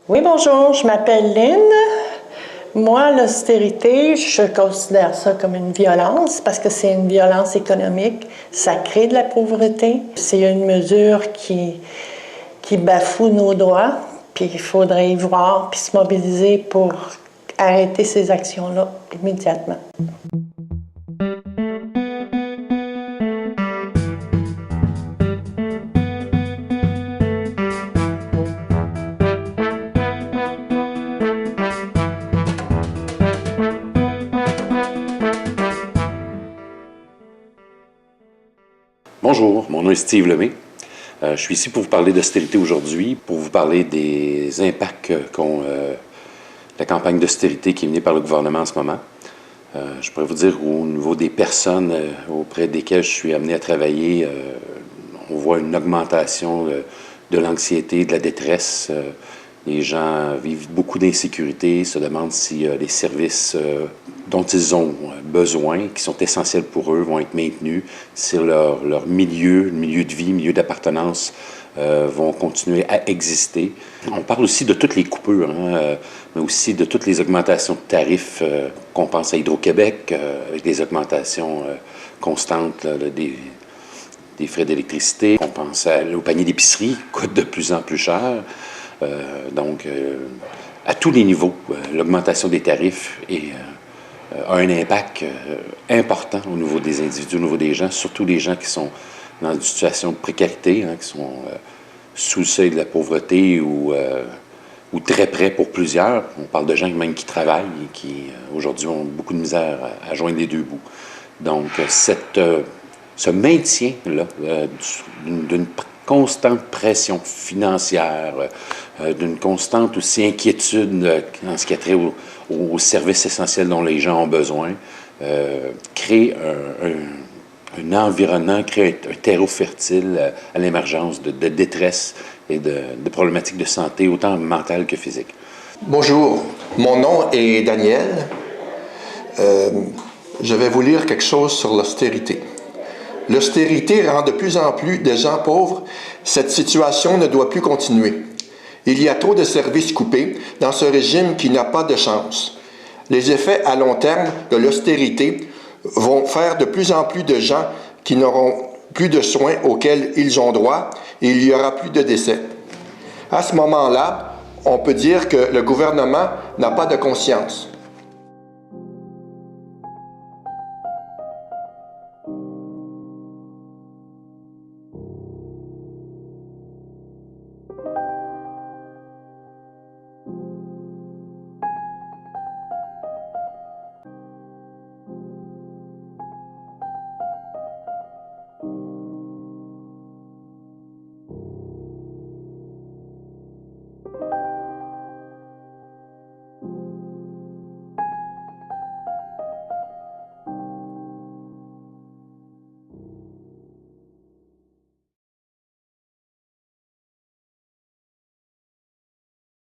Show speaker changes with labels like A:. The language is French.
A: Oui, bonjour, je m'appelle Lynn. Moi, l'austérité, je considère ça comme une violence parce que c'est une violence économique. Ça crée de la pauvreté. C'est une mesure qui bafoue nos droits, puis il faudrait y voir puis se mobiliser pour arrêter ces actions-là immédiatement.
B: Bonjour, mon nom est Steve Lemay. Je suis ici pour vous parler d'austérité aujourd'hui, pour vous parler des impacts qu'ont la campagne d'austérité qui est menée par le gouvernement en ce moment. Je pourrais vous dire au niveau des personnes auprès desquelles je suis amené à travailler, on voit une augmentation de l'anxiété, de la détresse. Les gens vivent beaucoup d'insécurité, se demandent si les services dont ils ont besoin, qui sont essentiels pour eux, vont être maintenus, si leur milieu, le milieu de vie, milieu d'appartenance vont continuer à exister. On parle aussi de toutes les coupures, mais aussi de toutes les augmentations de tarifs qu'on pense à Hydro-Québec, avec des augmentations constantes là, des frais d'électricité. On pense au panier d'épicerie, qui coûte de plus en plus cher. Donc, à tous les niveaux, l'augmentation des tarifs a un impact important au niveau des individus, au niveau des gens, surtout les gens qui sont dans une situation de précarité, qui sont sous le seuil de la pauvreté ou très près pour plusieurs. On parle de gens même qui travaillent et qui, aujourd'hui, ont beaucoup de misère à joindre les deux bouts. Donc, ce maintien-là d'une constante pression financière, d'une constante aussi inquiétude en ce qui a trait aux services essentiels dont les gens ont besoin, crée un environnement, crée un terreau fertile à l'émergence de détresse et de problématiques de santé, autant mentale que physique.
C: Bonjour, mon nom est Daniel. Je vais vous lire quelque chose sur l'austérité. L'austérité rend de plus en plus de gens pauvres. Cette situation ne doit plus continuer. Il y a trop de services coupés dans ce régime qui n'a pas de chance. Les effets à long terme de l'austérité vont faire de plus en plus de gens qui n'auront plus de soins auxquels ils ont droit et il y aura plus de décès. À ce moment-là, on peut dire que le gouvernement n'a pas de conscience.